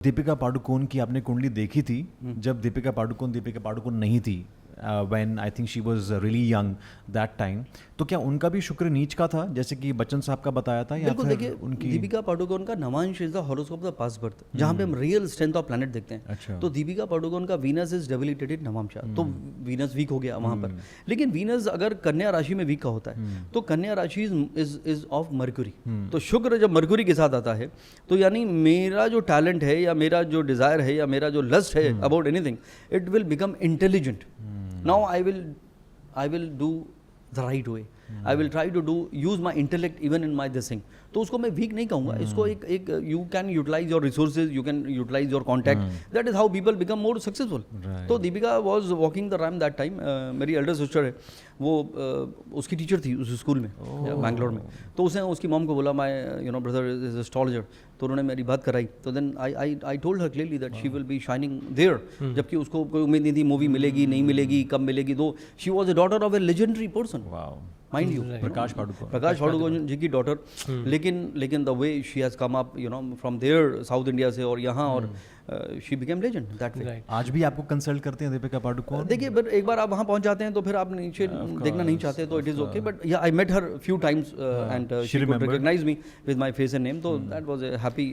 दीपिका पादुकोण की आपने कुंडली देखी थी जब दीपिका पादुकोण नहीं थी, when I think she was really young that time, तो क्या उनका भी शुक्र नीच का था जैसे कि बच्चन साहब का बताया था, या बिल्कुल फिर देखिए उनकी दीपिका पादुकोण का Navamsa is the horoscope the past birth, जहाँ पे हम रियल स्ट्रेंथ ऑफ प्लैनेट देखते हैं। अच्छा। तो दीपिका पादुकोण का वीनस इज डेबिलिटेटेड नवांशा, तो वीनस वीक हो गया वहाँ पर। लेकिन वीनस अगर कन्या राशि में वीक का होता है तो कन्या राशि इज ऑफ मर्क्यूरी, तो शुक्र जब मर्क्यूरी के साथ आता है तो यानी मेरा जो टैलेंट है या मेरा जो डिजायर है या मेरा जो लस्ट है about anything, it will become intelligent. Now I will do the right way. I will try to use my intellect even in my this thing. तो उसको मैं वीक नहीं कहूँगा, इसको एक you can utilize your resources, you can utilize your contact, that is how people become more successful. तो Deepika was walking the ramp that time, मेरी elder sister है वो, उसकी टीचर थी उस स्कूल में बैंगलोर में। तो उसने उसकी मॉम को बोला माई ब्रदर इज एस्ट्रोलॉजर, तो उन्होंने मेरी बात कराई। तो then I told her clearly that she will be shining there, जबकि उसको कोई उम्मीद नहीं थी मूवी मिलेगी नहीं मिलेगी कब मिलेगी। तो she was a daughter of a legendary person, mind you, Prakash Padukone ji की डॉटर। लेकिन the way she has come up from there South India से और यहाँ, और she became legend that way. आज भी आपको कंसल्ट करते हैं दीपिका पादुकोण? देखिए बट एक बार आप वहाँ पहुँच जाते हैं तो फिर आप नीचे देखना नहीं चाहते, तो it is okay. But yeah I met her few times and she could recognize me with my face and name, तो that was a happy,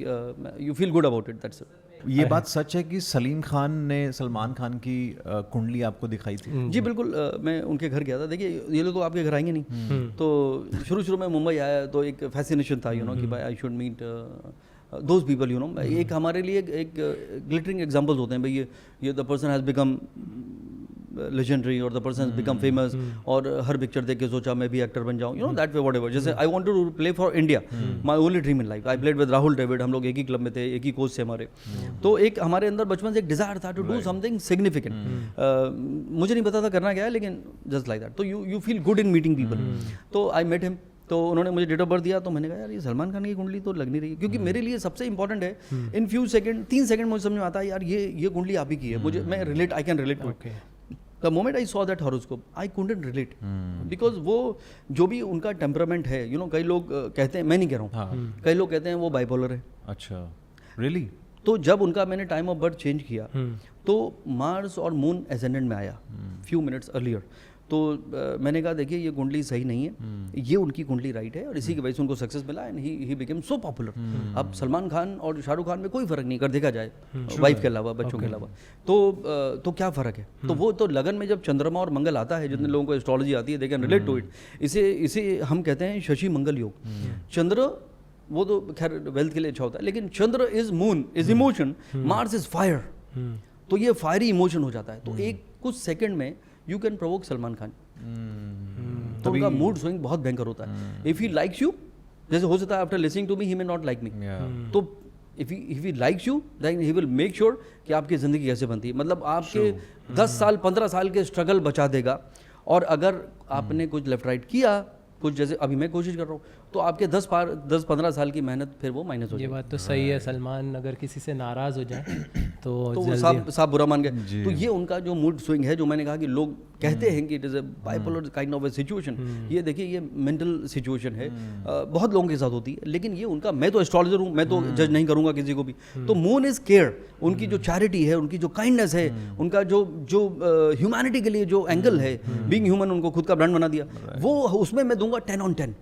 you feel good about it, that's it. ये बात सच है कि सलीम खान ने सलमान खान की कुंडली आपको दिखाई थी? जी बिल्कुल, मैं उनके घर गया था। देखिए ये लोग तो आपके घर आएंगे नहीं, तो शुरू में मुंबई आया तो एक फैसिनेशन था कि भाई I should meet those people, एक हमारे लिए एक ग्लिटरिंग एग्जांपल्स होते हैं भाई, ये the person has become legendary और the person has become famous, और हर पिक्चर देख के सोचा मैं भी एक्टर बन जाऊं, दैट वे व्हाटएवर। जैसे I wanted to play for India, my only dream in life. I played with Rahul Dravid, हम लोग एक ही क्लब में थे, एक ही कोच से हमारे। तो एक हमारे अंदर बचपन से एक डिजायर था टू डू समथिंग सिग्निफिकेंट। मुझे नहीं पता था करना क्या है, लेकिन जस्ट लाइक दैट, तो you feel good in meeting people. तो आई मेट हिम, तो उन्होंने मुझे डेट ऑफ बर्थ दिया, तो मैंने कहा यार ये सलमान खान की कुंडली तो लग नहीं रही है, क्योंकि मेरे लिए सबसे इंपॉर्टेंट है इन फ्यू सेकंड, 3 सेकंड मुझे समझ में आता है यार ये कुंडली आप ही की है, मुझे मैं relate, I can relate to it. The moment I saw that horoscope I couldn't relate, because वो जो भी उनका टेम्परामेंट है, कई लोग कहते हैं, मैं नहीं कह रहा हूँ, कई लोग कहते हैं वो बाइपोलर है। अच्छा, रियली? तो जब उनका मैंने टाइम ऑफ बर्थ चेंज किया तो मार्स और मून एसेंडेंट में आया फ्यू मिनट्स अर्लियर। तो मैंने कहा देखिए ये कुंडली सही नहीं है, ये उनकी कुंडली राइट है, और इसी की वजह से उनको सक्सेस मिला and he became so popular. अब सलमान खान और शाहरुख खान में कोई फर्क नहीं, अगर देखा जाए वाइफ के अलावा, बच्चों के अलावा, तो क्या फ़र्क है? तो वो तो लगन में जब चंद्रमा और मंगल आता है, जितने लोगों को एस्ट्रोलॉजी आती है they can relate to it. इसे हम कहते हैं शशि मंगल योग। चंद्र वो तो खैर वेल्थ के लिए अच्छा होता है, लेकिन Chandra is moon, is emotion, Mars is fire, तो ये फायरी इमोशन हो जाता है। तो एक कुछ सेकंड में you can provoke Salman Khan, तो उनका मूड स्विंग बहुत भयंकर होता है। इफ ही लाइक्स यू, जैसे हो सकता है after listening to me he may not like me, तो if he likes you then he will make sure कि आपकी ज़िंदगी कैसे बनती है, मतलब आपके 10 साल 15 साल के स्ट्रगल बचा देगा। और अगर आपने कुछ लेफ्ट राइट किया, कुछ जैसे अभी मैं कोशिश कर रहा हूँ, तो आपके 10-15 साल की मेहनत फिर वो माइनस हो जाए। ये बात तो सही है, सलमान अगर किसी से नाराज़ हो जाए तो वो साहब बुरा मान गए। तो ये उनका जो मूड स्विंग है, जो मैंने कहा कि लोग कहते हैं कि it is a bipolar kind of A situation, ये देखिए ये मेंटल सिचुएशन है, बहुत लोगों के साथ होती है। लेकिन ये उनका, मैं तो एस्ट्रोलॉजर हूँ, मैं तो जज नहीं करूँगा किसी को भी। तो मून इज केयर, उनकी जो चैरिटी है, उनकी जो काइंडनेस है, उनका जो ह्यूमैनिटी के लिए जो एंगल है, बीइंग ह्यूमन, उनको खुद का ब्रांड बना दिया, वो उसमें मैं दूंगा 10 on 10।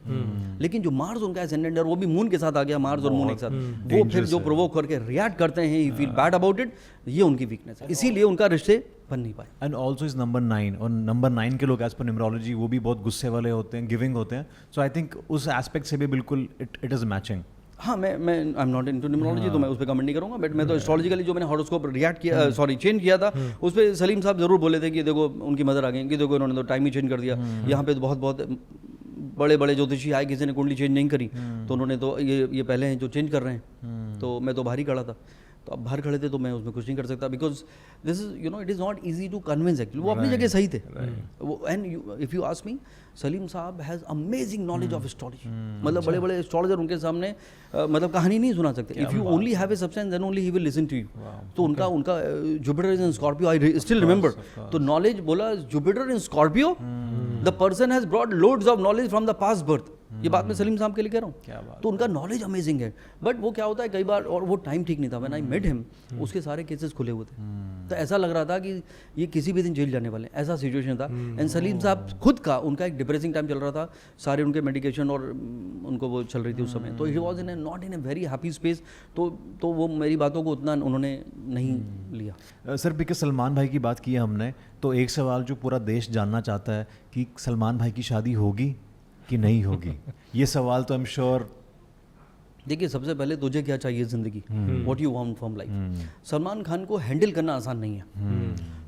लेकिन जो मार्स उनका एसेंडेंट है, वो भी मून के साथ आ गया, मार्स और मून एक साथ, वो फिर जो प्रोवोक करके रिएक्ट करते हैं, ही फील बैड अबाउट इट, ये उनकी वीकनेस है, इसीलिए उनका रिश्ते बन नहीं पाए। एंड ऑल्सो इज नंबर 9, और नंबर 9 के लोग एज पर न्यूमरोलॉजी वो भी बहुत गुस्से वाले होते हैं, गिविंग होते हैं। सो आई थिंक उस एस्पेक्ट से भी बिल्कुल इट इज मैचिंग। हाँ, मैं I am not into numerology, तो मैं उस पर कमेंट नहीं करूँगा, बट मैं तो एस्ट्रोलॉजिकली जो मैंने हॉरोस्कोप रिएक्ट किया, चेंज किया था, उस पर सलीम साहब जरूर बोले थे कि देखो उनकी मदर आ गई, कि देखो इन्होंने तो टाइम ही चेंज कर दिया, यहाँ पे तो बहुत बड़े बड़े ज्योतिषी आए, किसी ने कुंडली चेंज नहीं करी, तो उन्होंने तो ये पहले हैं जो चेंज कर रहे हैं। तो मैं तो बाहर ही खड़ा था, तो अब बाहर खड़े थे तो मैं उसमें कुछ नहीं कर सकता, because this is it is not easy to convince actually. वो अपनी जगह सही थे, and if you ask me, Salim Sahab has amazing knowledge of astrology, मतलब बड़े बड़े एस्ट्रोलॉजर उनके सामने मतलब कहानी नहीं सुना सकते। If you only have a substance then only he will listen to you. तो उनका Jupiter is in Scorpio, I still remember, तो नॉलेज बोला Jupiter in Scorpio, the person has brought loads of knowledge from the past birth, ये बात मैं सलीम साहब के लिए कह रहा क्या हूँ। बात तो उनका नॉलेज अमेजिंग है, बट वो क्या होता है कई बार, और वो टाइम ठीक नहीं था, व्हेन आई मेट हिम उसके सारे केसेस खुले हुए थे, तो ऐसा लग रहा था कि ये किसी भी दिन जेल जाने वाले हैं, ऐसा सिचुएशन था। एंड सलीम साहब खुद का उनका एक डिप्रेसिंग टाइम चल रहा था, सारे उनके मेडिकेशन और उनको वो चल रही थी उस समय, तो he was in not in a very happy space. तो वो मेरी बातों को उतना उन्होंने नहीं लिया। सर बिकॉज सलमान भाई की बात की है हमने, तो एक सवाल जो पूरा देश जानना चाहता है कि सलमान भाई की शादी होगी कि नहीं होगी। ये सवाल तो आई एम श्योर। देखिए, सबसे पहले तुझे क्या चाहिए ज़िंदगी, what you want from life. Salman Khan को हैंडल करना आसान नहीं है,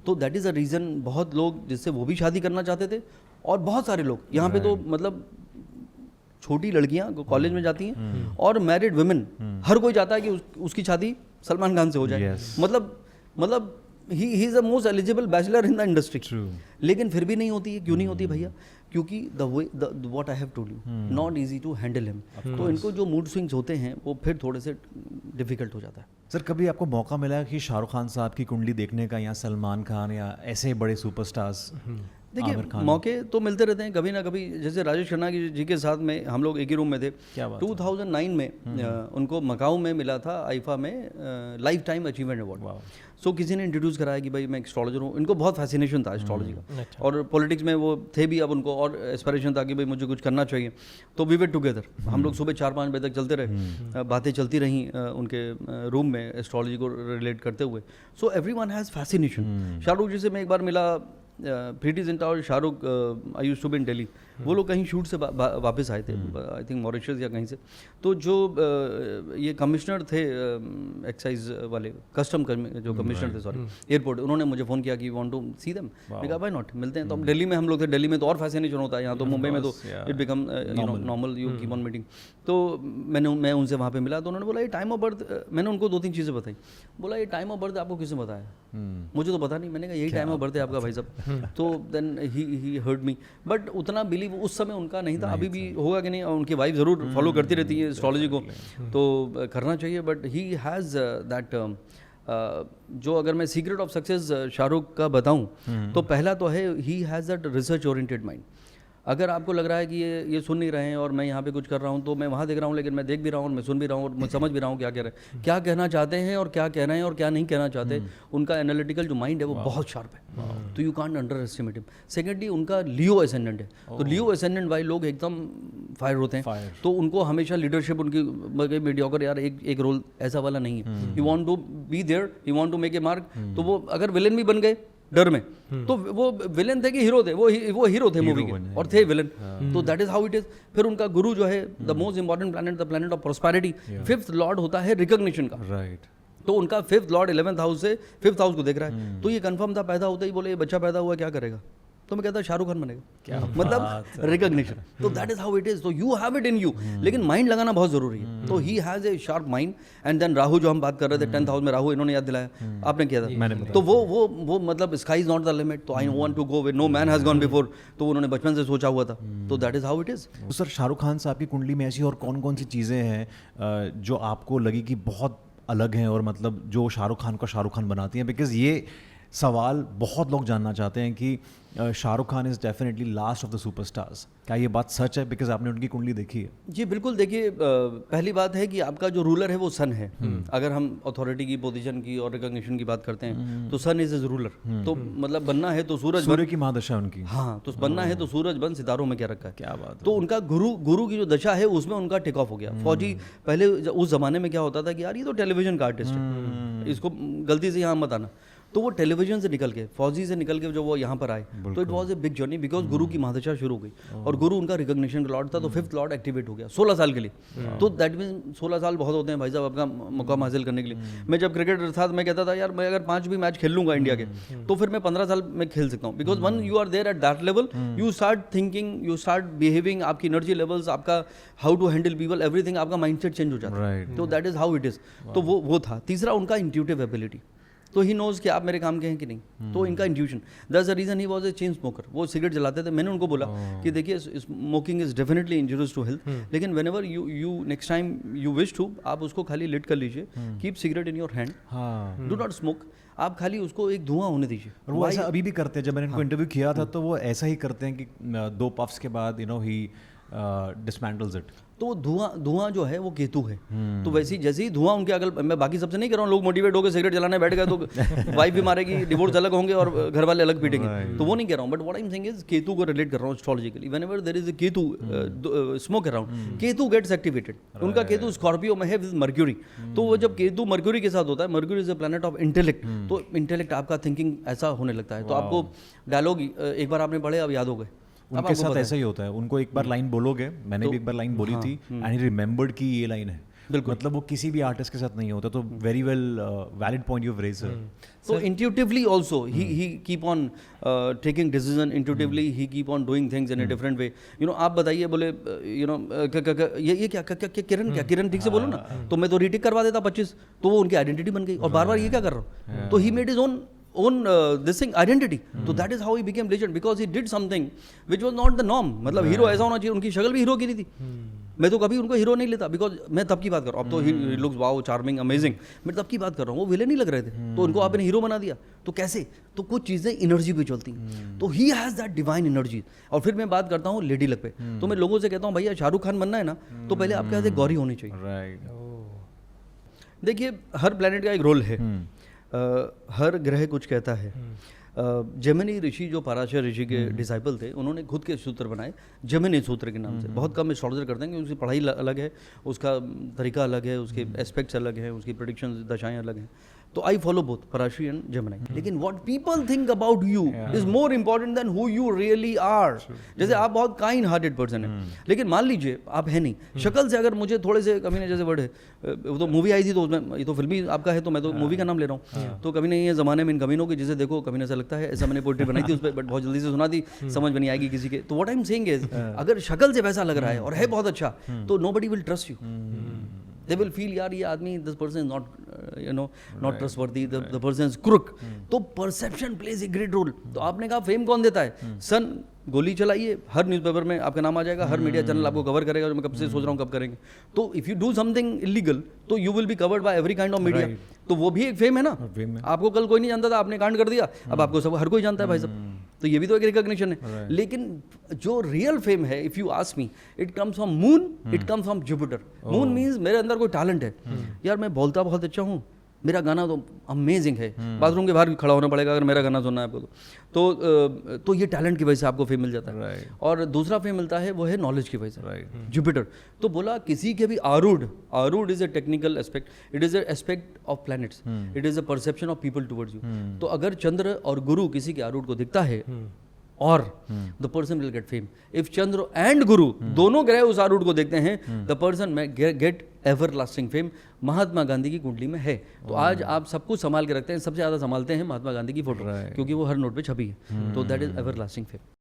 तो दैट इज़ अ रीज़न बहुत लोग जिससे वो भी शादी करना चाहते थे, और बहुत सारे लोग यहाँ पे तो मतलब छोटी लड़कियाँ कॉलेज में जाती हैं और मैरिड वुमेन, हर कोई चाहता है कि उसकी शादी सलमान खान से हो जाए। मतलब he is the most eligible bachelor in the industry. लेकिन फिर भी नहीं होती है। क्यों नहीं होती भैया? क्योंकि the way what I have told you, not easy to handle him. तो इनको जो मूड स्विंग्स होते हैं वो फिर थोड़े से डिफिकल्ट हो जाता है। सर कभी आपको मौका मिला कि शाहरुख खान साहब की कुंडली देखने का, या सलमान खान, या ऐसे बड़े सुपरस्टार्स? देखिए, मौके तो मिलते रहते हैं कभी ना कभी। जैसे राजेश खन्ना जी के साथ में हम लोग एक ही रूम में थे। क्या बात 2009 में उनको मकाऊ में मिला था आईफा में लाइफ टाइम अचीवमेंट अवार्ड। सो किसी ने इंट्रोड्यूस कराया कि भाई मैं एस्ट्रोलॉजर हूँ। इनको बहुत फैसिनेशन था एस्ट्रोलॉजी का, और पॉलिटिक्स में वो थे भी। अब उनको और एस्पिरेशन था कि भाई मुझे कुछ करना चाहिए। तो वी वर टुगेदर, हम लोग सुबह 4-5 बजे तक चलते रहे, बातें चलती रहीं उनके रूम में एस्ट्रोलॉजी को रिलेट करते हुए। So everyone has fascination. Shahrukh ji से मैं एक बार मिला, प्रीति जिंटा और Shahrukh, I used to be in Delhi. वो लोग कहीं शूट से वापस आए थे, आई थिंक मॉरिशस या कहीं से। तो जो ये कमिश्नर थे एक्साइज वाले, कस्टम जो कमिश्नर थे, सॉरी, एयरपोर्ट, उन्होंने मुझे फ़ोन किया कि वांट टू सी देम। मैं कहा व्हाई नॉट, मिलते हैं। तो हम दिल्ली में हम लोग थे। दिल्ली में तो और फैसिनेशन होता है, यहाँ तो मुंबई में तो it become normal, you keep on meeting. तो मैं उनसे वहाँ पे मिला, तो उन्होंने बोला ये टाइम ऑफ बर्थ, मैंने उनको 2-3 चीज़ें बताई। बोला ये टाइम ऑफ बर्थ आपको किसने बताया? मुझे तो पता नहीं। मैंने कहा यही टाइम ऑफ बर्थ है आपका भाई साहब। तो then he hurt me, but उतना बिलीव उस समय उनका नहीं था। अभी भी होगा कि नहीं, उनकी वाइफ ज़रूर फॉलो करती रहती है एस्ट्रोलॉजी को, तो करना चाहिए। बट ही हैज़ दैट, जो अगर मैं सीक्रेट ऑफ सक्सेस शाहरुख का बताऊं, तो पहला तो है he has that research oriented mind. अगर आपको लग रहा है कि ये सुन नहीं रहे हैं और मैं यहाँ पे कुछ कर रहा हूँ, तो मैं वहाँ देख रहा हूँ, लेकिन मैं देख भी रहा हूँ और मैं सुन भी रहा हूँ और मैं समझ भी रहा हूँ क्या कह रहे हैं, क्या कहना चाहते हैं और क्या कह रहे हैं और क्या नहीं कहना चाहते। उनका एनालिटिकल जो माइंड है वो बहुत शार्प है, तो you can't under estimate him. Secondly उनका लियो एसेंडेंट है, तो लियो एसेंडेंट वाले लोग एकदम फायर होते हैं, तो उनको हमेशा लीडरशिप उनकी मीडियोकर, यार एक रोल ऐसा वाला नहीं है। You want to be there, you want to make a mark. तो वो अगर विलेन भी बन गए डर में, तो वो विलेन थे कि हीरो थे, वो हीरो थे मूवी के और थे विलेन। तो that is how it is. फिर उनका गुरु जो है, the most important planet, the planet of prosperity, 5th Lord होता है रिकॉग्निशन का, राइट। तो उनका 5th लॉर्ड 11th हाउस से 5th हाउस को देख रहा है। तो ये कंफर्म था, पैदा होता ही बोले ये बच्चा पैदा हुआ क्या करेगा, तो मैं कहता शाहरुख खान बनेगा, क्या मतलब रिकॉग्निशन। तो that is how it is. तो you have it in you, लेकिन माइंड लगाना बहुत जरूरी है। तो he has a sharp mind. And then Rahu, जो हम बात कर रहे थे 10th हाउस में राहु, इन्होंने याद दिलाया, आपने किया था, तो वो मतलब sky is not the limit. तो I want to go where no man has gone before, तो उन्होंने बचपन से सोचा हुआ था। तो that is how it is. तो सर शाहरुख खान साहब की कुंडली में ऐसी और कौन कौन सी चीज़ें हैं जो आपको लगी कि बहुत अलग हैं, और मतलब जो शाहरुख खान को शाहरुख खान बनाती हैं? बिकॉज ये सवाल बहुत लोग जानना चाहते हैं कि Shahrukh Khan is definitely last of the superstars. क्या ये बात सच है? बिकॉज आपने उनकी कुंडली देखी है। जी बिल्कुल। देखिए, पहली बात है कि आपका जो रूलर है वो सन है। अगर हम अथॉरिटी की, पोजीशन की और रिकॉग्निशन की बात करते हैं, तो सन इज इज रूलर। तो मतलब बनना है तो सूर्य की महादशा उनकी। हाँ, तो बनना है तो सूरज बन, सितारों में क्या रखा है। क्या बात है। तो उनका गुरु की जो दशा है उसमें उनका टेक ऑफ हो गया। फौजी पहले उस जमाने में क्या होता था कि यार ये तो टेलीविजन का आर्टिस्ट है, इसको गलती से यहाँ मत आना। तो वो टेलीविजन से निकल के, फौजी से निकल के जो वो यहाँ पर आए, तो it was a big journey, because गुरु की महादशा शुरू हो गई और गुरु उनका रिकॉग्निशन का लॉर्ड था। तो 5th लॉर्ड एक्टिवेट हो गया 16 साल के लिए। तो दैट मीन 16 साल बहुत होते हैं भाई साहब आपका मुकाम हासिल करने के लिए। मैं जब क्रिकेटर था मैं कहता था यार मैं अगर 5 भी मैच खेल लूंगा इंडिया के, तो फिर मैं 15 साल में खेल सकता हूँ। Because once you are there at that level, you start thinking, you start behaving, आपकी एनर्जी लेवल्स, आपका how to handle people, everything, आपका माइंडसेट चेंज हो जाता है। तो that is how it is. तो वो था। तीसरा उनका इंट्यूटिव एबिलिटी, तो ही नोज कि आप मेरे काम के हैं कि नहीं। तो इनका intuition, that's the reason he was a chain smoker. वो सिगरेट जलाते थे। मैंने उनको बोला कि देखिए smoking is definitely injurious to health, लेकिन whenever you next time you wish to, आप उसको खाली लिट कर लीजिए, keep cigarette in your hand, do not smoke, आप खाली उसको एक धुआं होने दीजिए। और वो ऐसा अभी भी करते हैं। जब मैंने इनको इंटरव्यू किया था तो वो ऐसा ही करते हैं कि 2 पफ्स के बाद ही dismantles it. तो वो धुआं जो है वो केतु है। तो वैसे ही जैसे ही धुआं उनके अगल, मैं बाकी सबसे नहीं कर रहा हूँ, लोग मोटिवेट होकर सिगरेट जलाने बैठ गए तो वाइफ भी मारेगी, डिवोर्स अलग होंगे और घर वाले अलग पीटेंगे, तो वो नहीं कह रहा हूँ। But what I am saying is Ketu को रिलेट कर रहा हूँ astrologically. Whenever there is a Ketu smoke around, Ketu gets activated. उनका केतु स्कॉर्पियो में है विद मर्क्यूरी, तो वो जब केतु मर्क्यूरी के साथ होता है, mercury is a planet of intellect, तो इंटेलेक्ट आपका थिंकिंग ऐसा होने लगता है। तो आपको डायलॉग एक बार आपने पढ़े, अब याद हो गए। उनके साथ ऐसा ही होता है, उनको एक बार लाइन बोलोगे, मैंने भी एक बार लाइन बोली थी एंड ही रिमेंबर्ड कि ये लाइन है। बिल्कुल, मतलब वो किसी भी आर्टिस्ट के साथ नहीं होता। तो very well valid point you raise sir. So intuitively also he keep on taking decision, intuitively he keep on doing things in a different way. You know, आप बताइए, बोले ये क्या किरण ठीक से बोलो ना, तो मैं तो रीटेक करवा देता 25, तो वो उनकी आइडेंटिटी बन गई। और बार बार ये क्या कर रहा हूँ, तो he made his own this thing identity. So that is how he became legend, because he did something which was not the norm. मतलब हीरो ऐसा होना चाहिए, उनकी शक्ल भी हीरो की नहीं थी। मैं तो कभी उनको हीरो नहीं लेता, बिकॉज मैं तब की बात कर रहा हूँ। अब तो he looks wow, charming, amazing. मैं तब की बात कर रहा हूँ, वो विलेन नहीं लग रहे थे, तो उनको आपने हीरो बना दिया। तो कैसे? तो कुछ चीज़ें एनर्जी पे चलती हैं, तो he has that divine energy. और फिर मैं बात करता हूँ लेडी लक पे, तो मैं लोगों से कहता हूँ, भैया शाहरुख खान बनना है ना, तो पहले आपके पास एक गौरी होनी चाहिए। राइट। देखिए, हर प्लेनेट का एक रोल है, हर ग्रह कुछ कहता है। जेमिनी ऋषि जो पराशर ऋषि के डिसाइपल थे, उन्होंने खुद के सूत्र बनाए जेमिनी सूत्र के नाम से। बहुत कम एस्ट्रोलॉजर करते हैं, क्योंकि उसकी पढ़ाई अलग है, उसका तरीका अलग है, उसके एस्पेक्ट्स अलग हैं, उसकी प्रेडिक्शन दशाएं अलग हैं। तो I follow both Parashari and Jaimini. लेकिन what people think about you is more important than who you really are. जैसे आप बहुत काइंड हार्टेड पर्सन है, लेकिन मान लीजिए आप है नहीं, शक्ल से अगर मुझे थोड़े से कमीने जैसे वर्ड है, वो तो मूवी आई थी, तो उसमें ये तो फिल्मी आपका है, तो मैं तो मूवी का नाम ले रहा हूँ। तो कभी नहीं, ये जमाने में इन कमीनों की जिसे देखो कमीने से लगता है, ऐसा मैंने पोएट्री बनाई थी उस पर, बट बहुत जल्दी से सुना दी, समझ में नहीं आएगी किसी के। तो what I am saying is, अगर शक्ल से वैसा लग रहा है और है बहुत अच्छा, तो nobody will trust you. They will feel, यार ये आदमी, this person is not not trustworthy, the person is crook. तो perception plays a great role. तो आपने कहा फेम कौन देता है? सन गोली चलाइए, हर न्यूज़पेपर में आपका नाम आ जाएगा, हर मीडिया चैनल आपको कवर करेगा, जो मैं कब से सोच रहा हूँ कब करेंगे। तो if you do something illegal, तो you will be covered by every kind of media. तो वो भी एक फेम है ना। आपको कल कोई नहीं जानता था, आपने कांड कर दिया, अब आपको सब हर कोई जानता है भाई साहब। तो ये भी तो एक रिकॉग्निशन है। लेकिन जो रियल फेम है, if you ask me, it comes from moon, it comes from Jupiter. Moon means मेरे अंदर कोई टैलेंट है, यार मैं बोलता बहुत अच्छा हूँ, मेरा गाना तो अमेजिंग है, बाथरूम के बाहर खड़ा होना पड़ेगा अगर मेरा गाना सुनना है आपको। तो ये टैलेंट की वजह से आपको फेम मिल जाता है। और दूसरा फेम मिलता है वो है नॉलेज की वजह से, जुपिटर। तो बोला किसी के भी आरूढ़ is a technical aspect, it is a aspect of planets, it is a perception of people towards you. तो अगर चंद्र और गुरु किसी के आरूढ़ को दिखता है, और the person will get fame. If Chandra and गुरु दोनों ग्रह उस आरूढ़ को देखते हैं, द पर्सन में gate ever lasting fame. Mahatma Gandhi की कुंडली में है। तो आज आप सब कुछ संभाल के रखते हैं, सबसे ज्यादा संभालते हैं महात्मा गांधी की फोटो, क्योंकि वो हर नोट पे छपी है। तो that is ever lasting fame.